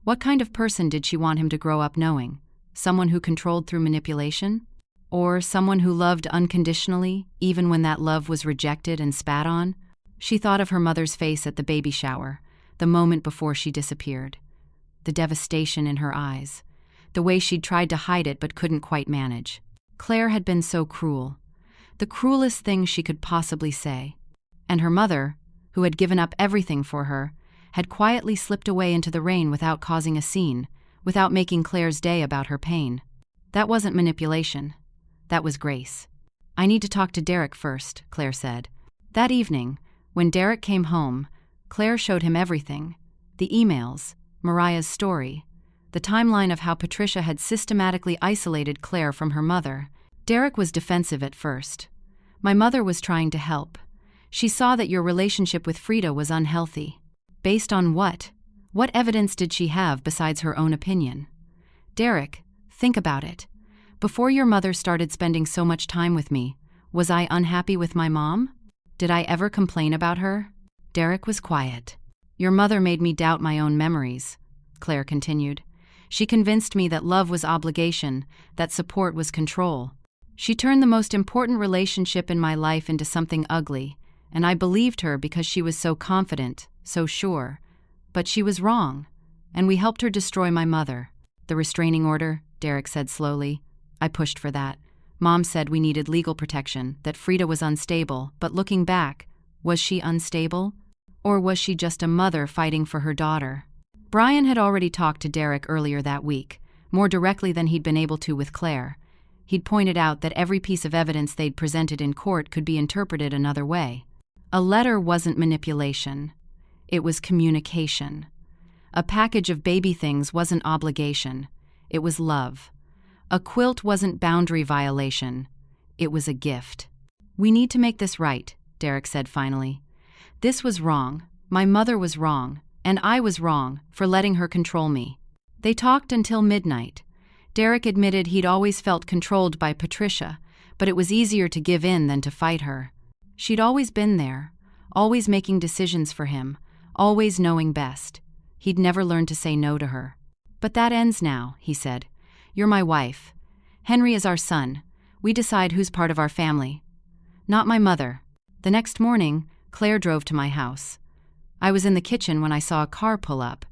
What kind of person did she want him to grow up knowing? Someone who controlled through manipulation? Or someone who loved unconditionally, even when that love was rejected and spat on? She thought of her mother's face at the baby shower, the moment before she disappeared. The devastation in her eyes. The way she'd tried to hide it but couldn't quite manage. Claire had been so cruel. The cruelest thing she could possibly say. And her mother, who had given up everything for her, had quietly slipped away into the rain without causing a scene, without making Claire's day about her pain. That wasn't manipulation. That was grace. "I need to talk to Derek first," Claire said. That evening, when Derek came home, Claire showed him everything. The emails, Mariah's story, the timeline of how Patricia had systematically isolated Claire from her mother. Derek was defensive at first. "My mother was trying to help. She saw that your relationship with Frida was unhealthy." "Based on what? What evidence did she have besides her own opinion? Derek, think about it. Before your mother started spending so much time with me, was I unhappy with my mom? Did I ever complain about her? Derek was quiet. Your mother made me doubt my own memories, Claire continued. She convinced me that love was obligation, that support was control. She turned the most important relationship in my life into something ugly, and I believed her because she was so confident, so sure. But she was wrong, and we helped her destroy my mother. The restraining order, Derek said slowly. I pushed for that. Mom said we needed legal protection, that Frida was unstable, but looking back, was she unstable? Or was she just a mother fighting for her daughter? Brian had already talked to Derek earlier that week, more directly than he'd been able to with Claire. He'd pointed out that every piece of evidence they'd presented in court could be interpreted another way. A letter wasn't manipulation. It was communication. A package of baby things wasn't obligation. It was love. A quilt wasn't boundary violation. It was a gift. We need to make this right, Derek said finally. This was wrong. My mother was wrong. And I was wrong for letting her control me. They talked until midnight. Derek admitted he'd always felt controlled by Patricia, but it was easier to give in than to fight her. She'd always been there, always making decisions for him, always knowing best. He'd never learned to say no to her. But that ends now, he said. You're my wife. Henry is our son. We decide who's part of our family. Not my mother. The next morning, Claire drove to my house. I was in the kitchen when I saw a car pull up.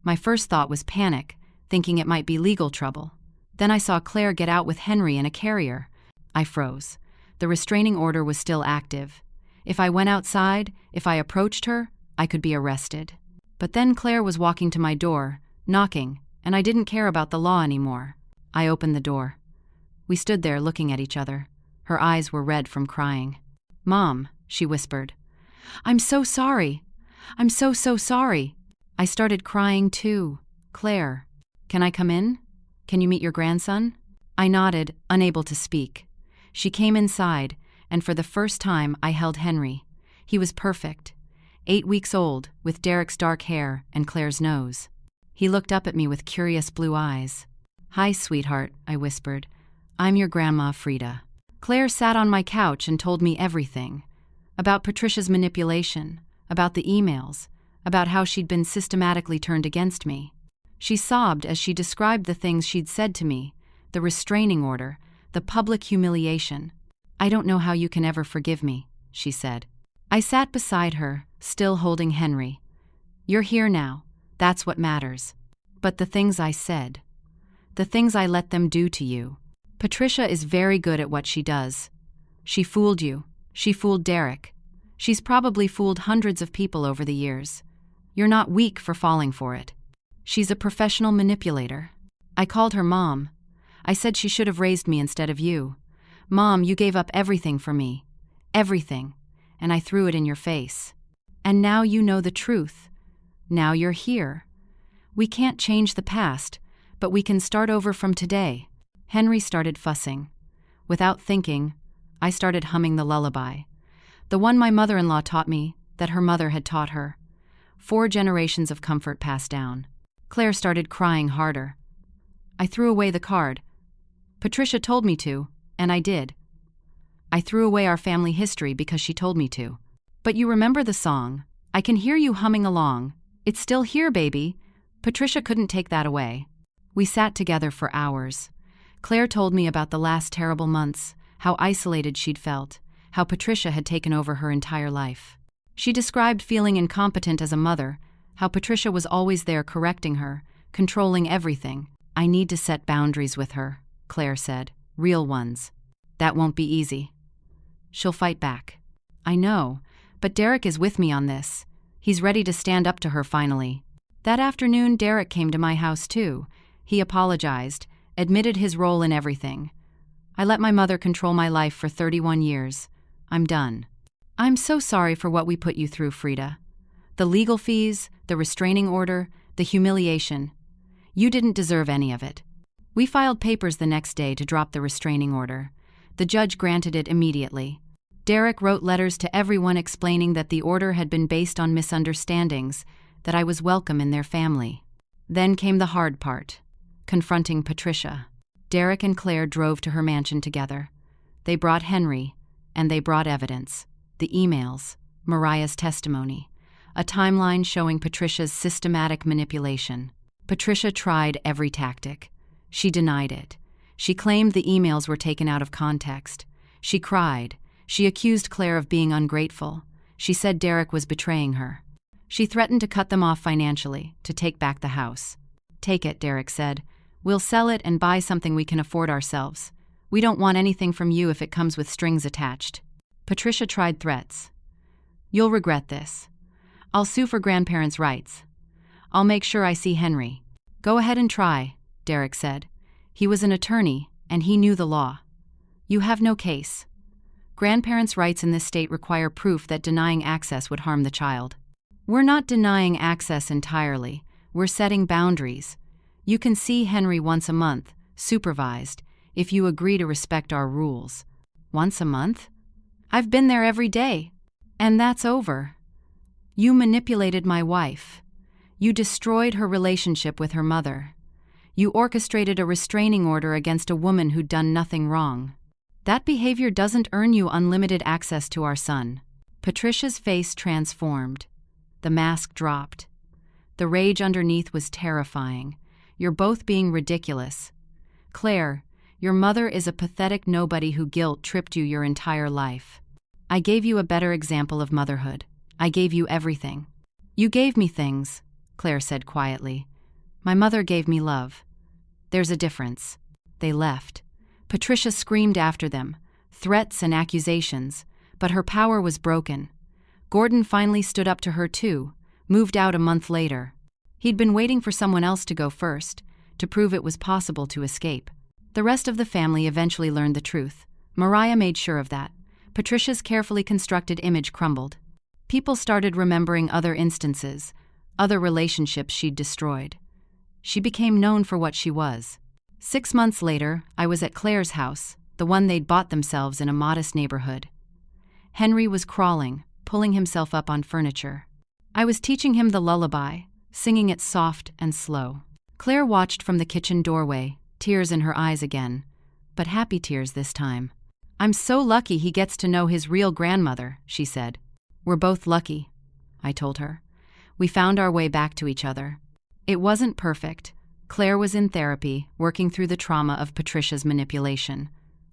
My first thought was panic, thinking it might be legal trouble. Then I saw Claire get out with Henry in a carrier. I froze. The restraining order was still active. If I went outside, if I approached her, I could be arrested. But then Claire was walking to my door, knocking, and I didn't care about the law anymore. I opened the door. We stood there looking at each other. Her eyes were red from crying. Mom, she whispered. I'm so sorry. I'm so sorry. I started crying too. Claire, can I come in? Can you meet your grandson? I nodded, unable to speak. She came inside, and for the first time I held Henry. He was perfect. 8 weeks old, with Derek's dark hair and Claire's nose. He looked up at me with curious blue eyes. Hi, sweetheart, I whispered. I'm your grandma, Frida. Claire sat on my couch and told me everything. About Patricia's manipulation, about the emails, about how she'd been systematically turned against me. She sobbed as she described the things she'd said to me, the restraining order, the public humiliation. I don't know how you can ever forgive me, she said. I sat beside her, still holding Henry. You're here now. That's what matters. But the things I said, the things I let them do to you. Patricia is very good at what she does. She fooled you. She fooled Derek. She's probably fooled hundreds of people over the years. You're not weak for falling for it. She's a professional manipulator. I called her Mom. I said she should have raised me instead of you. Mom, you gave up everything for me. Everything. And I threw it in your face. And now you know the truth. Now you're here. We can't change the past, but we can start over from today. Henry started fussing. Without thinking, I started humming the lullaby. The one my mother-in-law taught me, that her mother had taught her. 4 generations of comfort passed down. Claire started crying harder. I threw away the card. Patricia told me to, and I did. I threw away our family history because she told me to. But you remember the song. I can hear you humming along. It's still here, baby. Patricia couldn't take that away. We sat together for hours. Claire told me about the last terrible months, how isolated she'd felt, how Patricia had taken over her entire life. She described feeling incompetent as a mother, how Patricia was always there correcting her, controlling everything. I need to set boundaries with her, Claire said, real ones. That won't be easy. She'll fight back. I know, but Derek is with me on this. He's ready to stand up to her finally. That afternoon, Derek came to my house too. He apologized, admitted his role in everything. I let my mother control my life for 31 years. I'm done. I'm so sorry for what we put you through, Frida. The legal fees, the restraining order, the humiliation. You didn't deserve any of it. We filed papers the next day to drop the restraining order. The judge granted it immediately. Derek wrote letters to everyone explaining that the order had been based on misunderstandings, that I was welcome in their family. Then came the hard part, confronting Patricia. Derek and Claire drove to her mansion together. They brought Henry, and they brought evidence. The emails, Mariah's testimony, a timeline showing Patricia's systematic manipulation. Patricia tried every tactic. She denied it. She claimed the emails were taken out of context. She cried. She accused Claire of being ungrateful. She said Derek was betraying her. She threatened to cut them off financially, to take back the house. "Take it," Derek said. "We'll sell it and buy something we can afford ourselves. We don't want anything from you if it comes with strings attached." Patricia tried threats. "You'll regret this. I'll sue for grandparents' rights. I'll make sure I see Henry." "Go ahead and try," Derek said. He was an attorney, and he knew the law. "You have no case. Grandparents' rights in this state require proof that denying access would harm the child." "We're not denying access entirely. We're setting boundaries. You can see Henry once a month, supervised, if you agree to respect our rules." "Once a month? I've been there every day. And that's over. You manipulated my wife. You destroyed her relationship with her mother. You orchestrated a restraining order against a woman who'd done nothing wrong. That behavior doesn't earn you unlimited access to our son." Patricia's face transformed. The mask dropped. The rage underneath was terrifying. "You're both being ridiculous. Claire, your mother is a pathetic nobody who guilt-tripped you your entire life. I gave you a better example of motherhood. I gave you everything." "You gave me things," Claire said quietly. "My mother gave me love. There's a difference." They left. Patricia screamed after them, threats and accusations, but her power was broken. Gordon finally stood up to her too, moved out a month later. He'd been waiting for someone else to go first, to prove it was possible to escape. The rest of the family eventually learned the truth. Mariah made sure of that. Patricia's carefully constructed image crumbled. People started remembering other instances, other relationships she'd destroyed. She became known for what she was. 6 months later, I was at Claire's house, the one they'd bought themselves in a modest neighborhood. Henry was crawling, pulling himself up on furniture. I was teaching him the lullaby, singing it soft and slow. Claire watched from the kitchen doorway, tears in her eyes again, but happy tears this time. "I'm so lucky he gets to know his real grandmother," she said. "We're both lucky," I told her. We found our way back to each other. It wasn't perfect. Claire was in therapy, working through the trauma of Patricia's manipulation.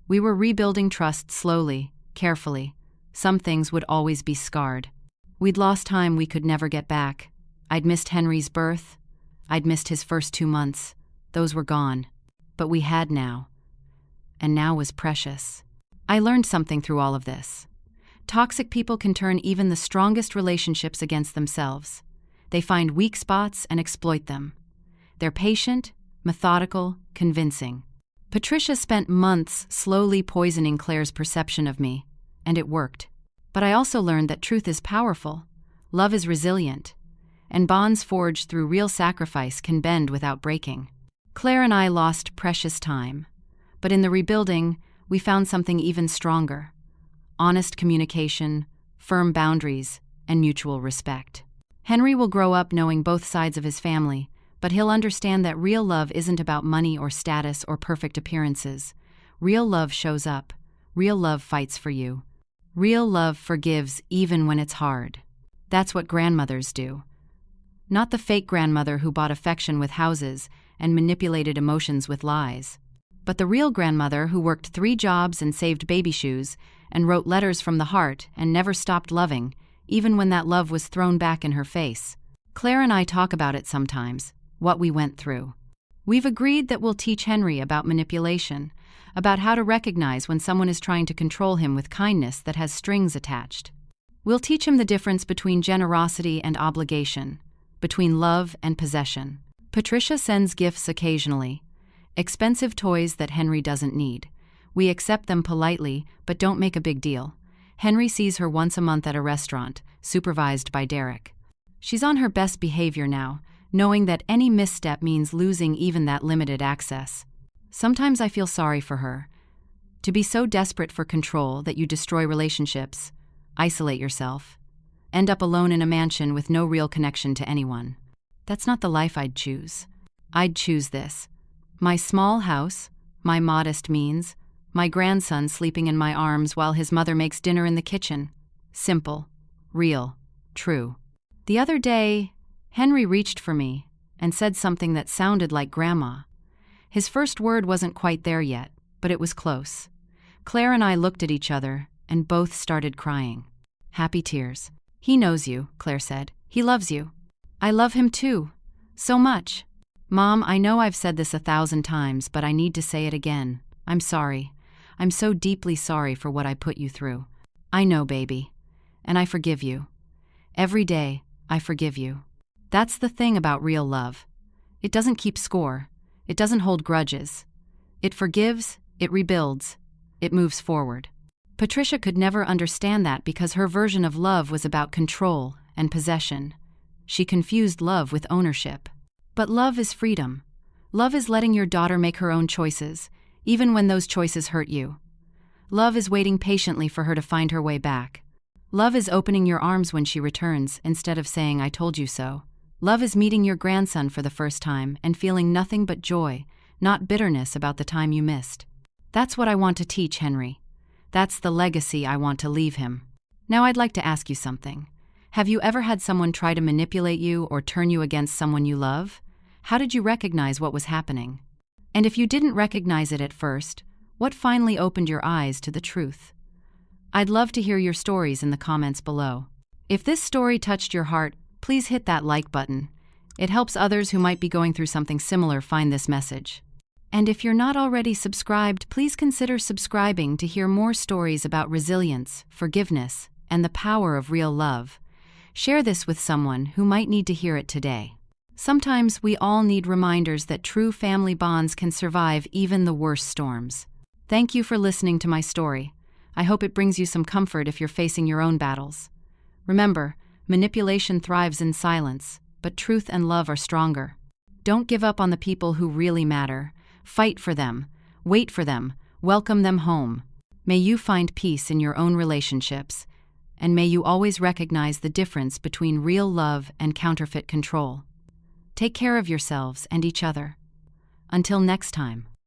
We were rebuilding trust slowly, carefully. Some things would always be scarred. We'd lost time we could never get back. I'd missed Henry's birth. I'd missed his first 2 months. Those were gone. But we had now. And now was precious. I learned something through all of this. Toxic people can turn even the strongest relationships against themselves. They find weak spots and exploit them. They're patient, methodical, convincing. Patricia spent months slowly poisoning Claire's perception of me, and it worked. But I also learned that truth is powerful, love is resilient, and bonds forged through real sacrifice can bend without breaking. Claire and I lost precious time, but in the rebuilding, we found something even stronger: honest communication, firm boundaries, and mutual respect. Henry will grow up knowing both sides of his family, but he'll understand that real love isn't about money or status or perfect appearances. Real love shows up. Real love fights for you. Real love forgives even when it's hard. That's what grandmothers do. Not the fake grandmother who bought affection with houses and manipulated emotions with lies, but the real grandmother who worked 3 jobs and saved baby shoes and wrote letters from the heart and never stopped loving, even when that love was thrown back in her face. Claire and I talk about it sometimes, what we went through. We've agreed that we'll teach Henry about manipulation, about how to recognize when someone is trying to control him with kindness that has strings attached. We'll teach him the difference between generosity and obligation, between love and possession. Patricia sends gifts occasionally, expensive toys that Henry doesn't need. We accept them politely, but don't make a big deal. Henry sees her once a month at a restaurant, supervised by Derek. She's on her best behavior now, knowing that any misstep means losing even that limited access. Sometimes I feel sorry for her. To be so desperate for control that you destroy relationships, isolate yourself, end up alone in a mansion with no real connection to anyone. That's not the life I'd choose. I'd choose this. My small house, my modest means, my grandson sleeping in my arms while his mother makes dinner in the kitchen. Simple, real, true. The other day, Henry reached for me and said something that sounded like Grandma. His first word wasn't quite there yet, but it was close. Claire and I looked at each other and both started crying. Happy tears. He knows you, Claire said. He loves you. I love him too. So much. Mom, I know I've said this 1,000 times, but I need to say it again. I'm sorry. I'm so deeply sorry for what I put you through. I know, baby. And I forgive you. Every day, I forgive you. That's the thing about real love. It doesn't keep score. It doesn't hold grudges. It forgives, it rebuilds, it moves forward. Patricia could never understand that because her version of love was about control and possession. She confused love with ownership. But love is freedom. Love is letting your daughter make her own choices, even when those choices hurt you. Love is waiting patiently for her to find her way back. Love is opening your arms when she returns instead of saying, I told you so. Love is meeting your grandson for the first time and feeling nothing but joy, not bitterness about the time you missed. That's what I want to teach Henry. That's the legacy I want to leave him. Now I'd like to ask you something. Have you ever had someone try to manipulate you or turn you against someone you love? How did you recognize what was happening? And if you didn't recognize it at first, what finally opened your eyes to the truth? I'd love to hear your stories in the comments below. If this story touched your heart, please hit that like button. It helps others who might be going through something similar find this message. And if you're not already subscribed, please consider subscribing to hear more stories about resilience, forgiveness, and the power of real love. Share this with someone who might need to hear it today. Sometimes we all need reminders that true family bonds can survive even the worst storms. Thank you for listening to my story. I hope it brings you some comfort if you're facing your own battles. Remember, manipulation thrives in silence, but truth and love are stronger. Don't give up on the people who really matter. Fight for them, wait for them, welcome them home. May you find peace in your own relationships, and may you always recognize the difference between real love and counterfeit control. Take care of yourselves and each other. Until next time.